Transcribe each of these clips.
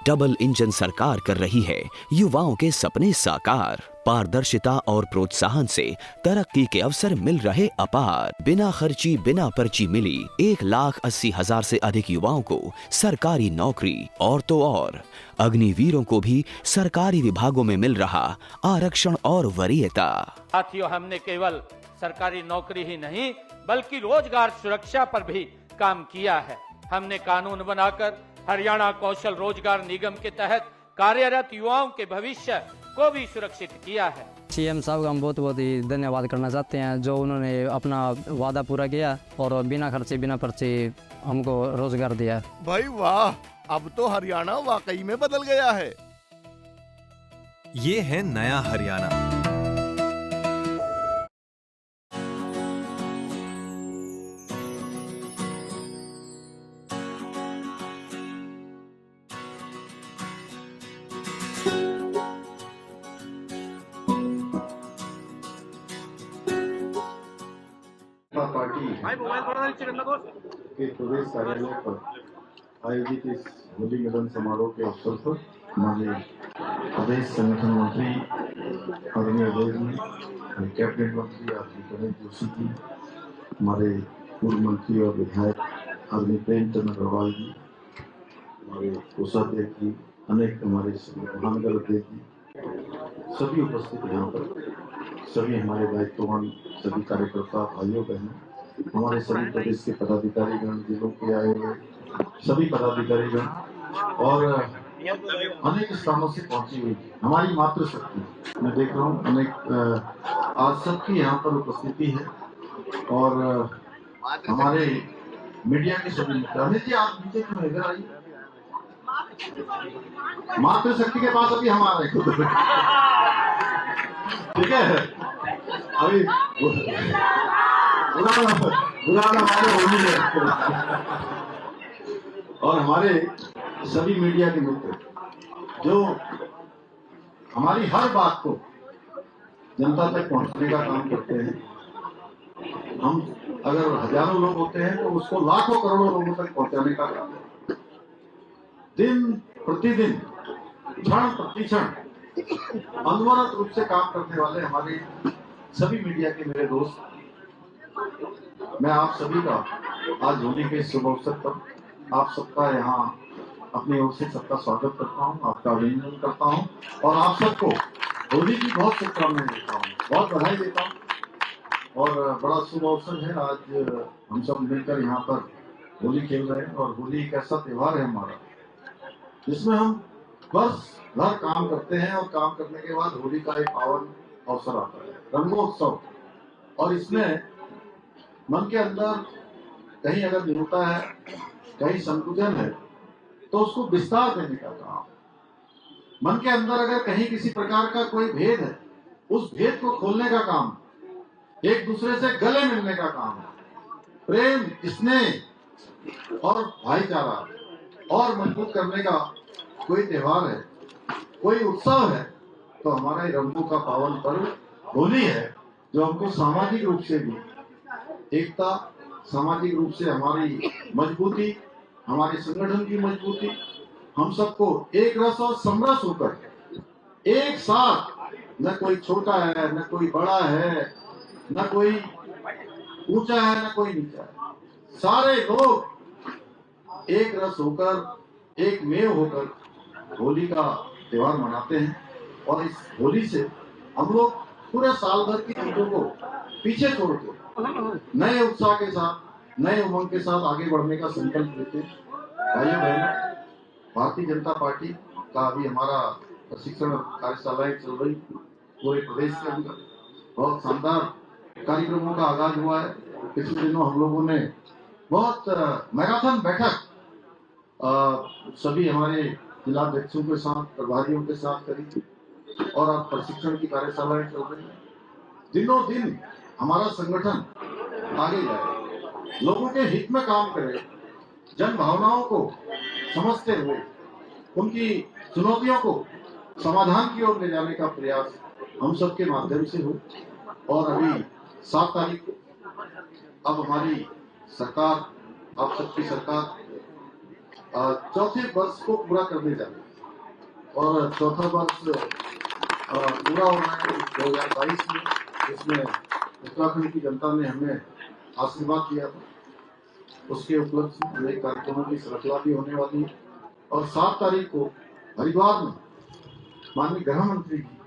Double engine सरकार कर रही है युवाओं के सपने साकार। पारदर्शिता और प्रोत्साहन से तरक्की के अवसर मिल रहे अपार। बिना खर्ची बिना पर्ची मिली 1,80,000 से अधिक युवाओं को सरकारी नौकरी। और तो और अग्निवीरों को भी सरकारी विभागों में मिल रहा आरक्षण और वरीयता। साथियों, हमने केवल सरकारी नौकरी ही नहीं बल्कि रोजगार सुरक्षा पर भी काम किया है। हमने कानून बनाकर हरियाणा कौशल रोजगार निगम के तहत कार्यरत युवाओं के भविष्य को भी सुरक्षित किया है। सीएम साहब का हम बहुत बहुत ही धन्यवाद करना चाहते हैं, जो उन्होंने अपना वादा पूरा किया और बिना खर्चे बिना पर्चे हमको रोजगार दिया। भाई वाह, अब तो हरियाणा वाकई में बदल गया है। ये है नया हरियाणा। पार्टी के प्रदेश कार्यालय पर आयोजित इस होली मिलन समारोह के अवसर पर हमारे प्रदेश संगठन मंत्री आदरणीय अजय जी, कैबिनेट मंत्री आदरणीय गणेश जोशी जी, हमारे पूर्व मंत्री और विधायक आदरणीय प्रेमचंद अग्रवाल जी, हमारे कोषाध्यक्ष जी, अनेक हमारे महानगर अध्यक्ष जी, सभी उपस्थित यहाँ पर, सभी हमारे दायित्ववान सभी कार्यकर्ता भाइयों बहनों, हमारे सभी प्रदेश के पदाधिकारीगण, जिलों के आए हुए सभी पदाधिकारीगण और अनेक स्थानों से पहुंची हुई हमारी मातृशक्ति, मैं देख रहा हूँ अनेक आज सबकी यहाँ पर उपस्थिति है। और हमारे मीडिया के सभी मित्र जी, आप नीचे क्यों इधर आइए, मातृशक्ति के पास अभी हम आ रहे हैं, ठीक है। अभी हमारे होली है और हमारे सभी मीडिया के मित्र जो हमारी हर बात को जनता तक पहुंचाने का काम करते हैं। हम अगर हजारों लोग होते हैं तो उसको लाखों करोड़ों लोगों तक पहुंचाने का काम करते हैं। दिन प्रतिदिन क्षण प्रतिक्षण अनवरत रूप से काम करने वाले हमारे सभी मीडिया के मेरे दोस्त, मैं आप सभी का आज होली के शुभ अवसर पर आप सबका यहाँ अपनी ओर से सबका स्वागत करता हूँ, आपका अभिनंदन करता हूँ और आप सबको होली की बहुत शुभकामनाएं देता हूँ, बहुत बधाई देता हूँ। और बड़ा शुभ अवसर है, आज हम सब मिलकर यहाँ पर होली खेल रहे हैं और होली एक ऐसा त्योहार है हमारा जिसमें हम बस भर काम करते हैं और काम करने के बाद होली का एक पावन अवसर आता है, रंगोत्सव। और इसमें मन के अंदर कहीं अगर न्यूनता है, कहीं संकुचन है, तो उसको विस्तार देने का काम, मन के अंदर अगर कहीं किसी प्रकार का कोई भेद है, उस भेद को खोलने का काम, एक दूसरे से गले मिलने का काम, प्रेम स्नेह और भाईचारा और मजबूत करने का कोई त्योहार है, कोई उत्सव है, तो हमारा रंगों का पावन पर्व होली है, जो हमको सामाजिक रूप से भी एकता, सामाजिक रूप से हमारी मजबूती, हमारे संगठन की मजबूती, हम सबको एक रस और समरस होकर एक साथ, न कोई छोटा है न कोई बड़ा है, न कोई ऊंचा है न कोई नीचा है, सारे लोग एक रस होकर एक मेव होकर होली का त्योहार मनाते हैं। और इस होली से हम लोग पूरे साल भर की चीजों को पीछे छोड़ के नए उत्साह के साथ, नए उमंग के साथ आगे बढ़ने का संकल्प लेते हैं। भाइयों बहनों, भारतीय जनता पार्टी का अभी हमारा प्रशिक्षण कार्यशालाएं चल रही पूरे प्रदेश के अंदर, बहुत शानदार कार्यक्रमों का आगाज हुआ है। पिछले दिनों हम लोगों ने बहुत मैराथन बैठक सभी हमारे जिलाध्यक्षों के साथ, प्रभारियों के साथ करी और अब प्रशिक्षण की कार्यशालाएं चल रही हैं। दिनों दिन हमारा संगठन आगे जाए, लोगों के हित में काम करे, जन भावनाओं को समझते हुए उनकी चुनौतियों को समाधान की ओर ले जाने का प्रयास हम सबके माध्यम से हो। और अभी 7 तारीख को अब हमारी सरकार, आप सबकी सरकार चौथे वर्ष को पूरा करने जा रही है। और चौथा वर्ष पूरा हो रहा है 2022 में, जिसमें उत्तराखंड की जनता ने हमें आशीर्वाद दिया था। उसके उपलक्ष्य में अनेक कार्यक्रमों की श्रृंखला भी होने वाली है। और 7 तारीख को हरिद्वार में माननीय गृह मंत्री जी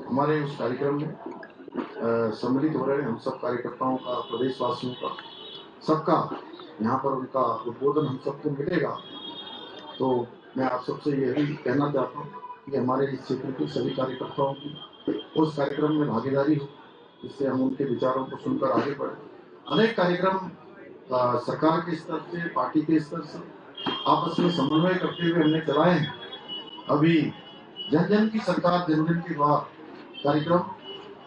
हमारे उस कार्यक्रम में सम्मिलित हो रहे हैं। हम सब कार्यकर्ताओं का, प्रदेशवासियों का, सबका यहाँ पर उनका उद्बोधन हम सबको मिलेगा। तो मैं आप सबसे यही कहना चाहता हूँ कि हमारे इस क्षेत्र के सभी कार्यकर्ताओं की उस कार्यक्रम में भागीदारी हो, जिससे हम उनके विचारों को सुनकर आगे बढ़े। अनेक कार्यक्रम सरकार के स्तर से, पार्टी के स्तर से आपस में समन्वय करते हुए हमने चलाए हैं। अभी जन जन की सरकार, जन जन की बात कार्यक्रम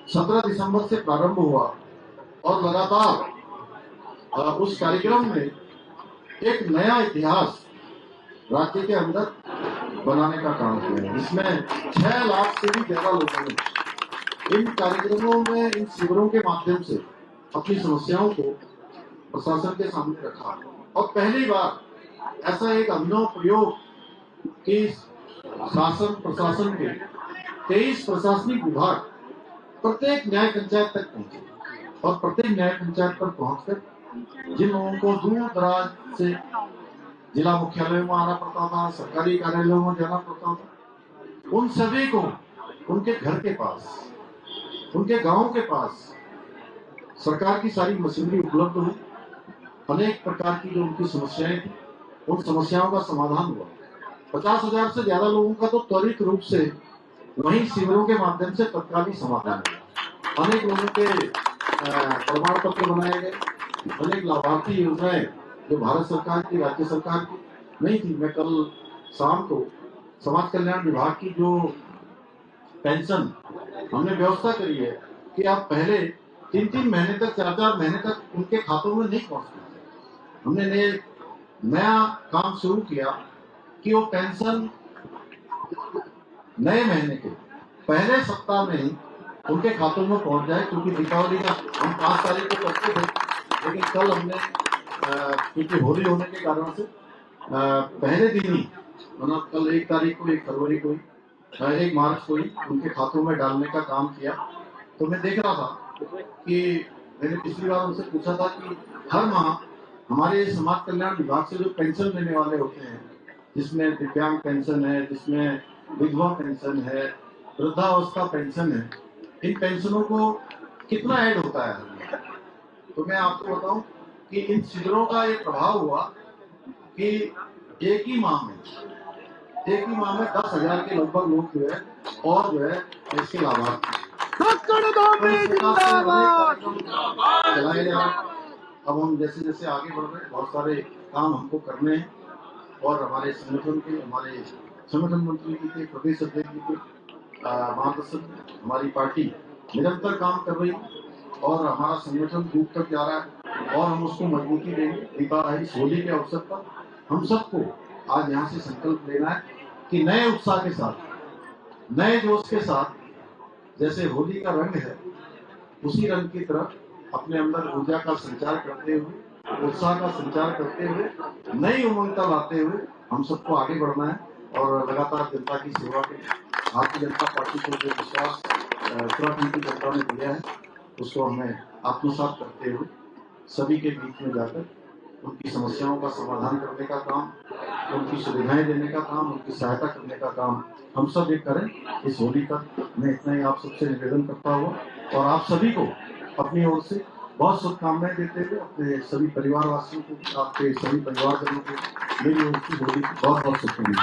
17 दिसंबर से प्रारंभ हुआ और लगातार उस कार्यक्रम में एक नया इतिहास राज्य के अंदर बनाने का काम किया है, जिसमें 6 लाख से भी ज्यादा लोगों ने इन कार्यक्रमों में, इन शिविरों के माध्यम से अपनी समस्याओं को प्रशासन के सामने रखा। और पहली बार ऐसा एक अभिनव प्रयोग कि शासन प्रशासन के 23 प्रशासनिक विभाग प्रत्येक न्याय पंचायत तक पहुंचे और प्रत्येक न्याय पंचायत पर पहुंचकर जिन लोगों को दूर दराज से जिला मुख्यालयों में आना पड़ता था, सरकारी कार्यालयों में जाना पड़ता था, उन सभी को उनके घर के पास, उनके गांव के पास सरकार की सारी मशीनरी उपलब्ध हुई। अनेक प्रकार की जो उनकी समस्याएं थी, उन समस्याओं का समाधान हुआ। 50,000 से ज्यादा लोगों का तो त्वरित रूप से वहीं शिविरों के माध्यम से तत्कालीन समाधान हुआ। अनेक लोगों के प्रमाण पत्र बनाए गए। अनेक लाभार्थी योजनाएं जो भारत सरकार की, राज्य सरकार की नहीं थी। मैं कल शाम को समाज कल्याण विभाग की जो पेंशन हमने व्यवस्था करी है कि आप पहले 3-3 महीने तक, 4-4 महीने तक उनके खातों में नहीं पहुंचते। हमने नया काम शुरू किया कि वो पेंशन नए महीने के पहले सप्ताह में ही उनके खातों में पहुंच जाए, क्योंकि दीपावली का हम 5 तारीख को करते थे, लेकिन कल हमने क्योंकि होली होने के कारण से पहले दिन ही, मतलब कल 1 तारीख को, 1 फरवरी को, 1 मार्च को ही उनके खातों में डालने का काम किया। तो मैं देख रहा था कि मैंने पिछली बार उनसे पूछा था कि हर माह हमारे समाज कल्याण विभाग से जो पेंशन लेने वाले होते हैं, जिसमें दिव्यांग पेंशन है, जिसमें विधवा पेंशन है, वृद्धावस्था पेंशन है, इन पेंशनों को कितना ऐड होता है। तो मैं आपको बताऊं कि इन शिविरों का एक प्रभाव हुआ कि एक ही माह में 10,000 के लगभग लोग जो है और जो है इसके लाभार्थी चलाए जा रहे। अब हम जैसे जैसे आगे बढ़ रहे हैं, बहुत सारे काम हमको करने हैं और हमारे संगठन के, हमारे संगठन मंत्री जी के, प्रदेश अध्यक्ष जी के मार्गदर्शन हमारी पार्टी निरंतर काम कर रही है और हमारा संगठन दूर तक जा रहा है और हम उसको मजबूती देंगे। दीपावली, होली के अवसर पर हम सबको आज यहाँ से संकल्प लेना है कि नए उत्साह के साथ, नए जोश के साथ, जैसे होली का रंग है उसी रंग की तरह अपने अंदर ऊर्जा का संचार करते हुए, उत्साह का संचार करते हुए, नई उमंगता लाते हुए हम सबको आगे बढ़ना है और लगातार जनता की सेवा के भारतीय जनता पार्टी को जो विश्वास उत्तराखंड की जनता ने दिया है उसको हमें आत्मसात करते हुए सभी के बीच में जाकर उनकी समस्याओं का समाधान करने का काम, उनकी सुविधाएं देने का काम, उनकी सहायता करने का काम हम सब एक करें। इस होली पर मैं इतना ही आप सबसे निवेदन करता हुआ और आप सभी को अपनी ओर से बहुत शुभकामनाएं देते हुए अपने सभी परिवार वासियों को, आपके सभी परिवारजनों को मेरी ओर से होली की बहुत बहुत शुभकामनाएं।